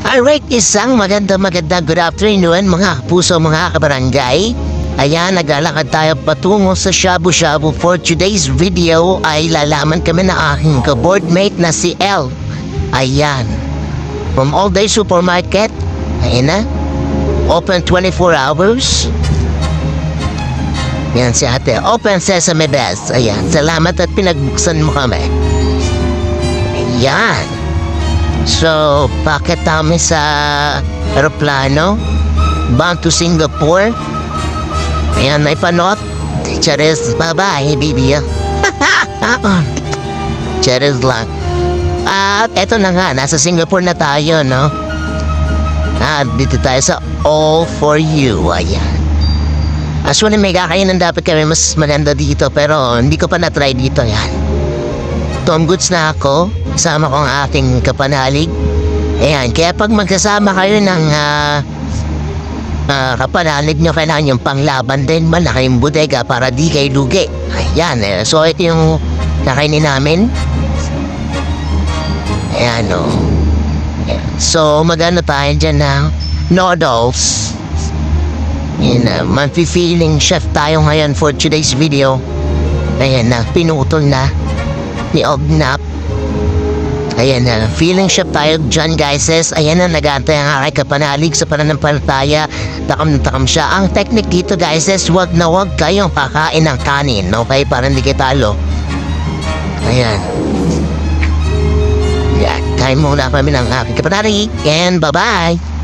Alright, isang magandang good afternoon mga puso, mga kabarangay. Ayan, naglalakad tayo patungo sa Shabu Shabu. For today's video ay lalaman kami na aking ka-boardmate na si El. Ayan, from All Day Supermarket. Ayan na, open 24 hours. Yan si ate, open sesame bells. Ayan, salamat at pinagbuksan mo kami. Ayan. So, bakit kami sa aeroplano? Bound to Singapore? Ayan, may panot. Charis, bye-bye, baby. Charis lang. At eto na nga, nasa Singapore na tayo, no? At dito tayo sa All For You. Ayan. Actually, may kakainan dapat kami mas maganda dito, pero hindi ko pa na-try dito. Ayan. Tom goods na ako. Kasama ko ang aking kapanalig. Ayan, kaya pag magkasama kayo ng kapanalig nyo, kailangan yung panglaban din, malaking bodega para di kayo lugi. Ayan, so ito yung nakainin namin. Ayan, o. So, magano tayo dyan na noodles. Ayan, man-feeling chef tayo ngayon for today's video. Ayan na, pinutol na ni Ognap. Ayan na, feeling chef tayo dyan, guys. Ayan na, nag-aantay ang aking kapanalig sa pananampalataya. Takam na takam siya. Ang technique dito, guys, wag na wag kayong kakain ng kanin, okay? Para hindi kayo talo. Ayan. Ayan, kain muna kami ng aking kapanalig. And bye-bye!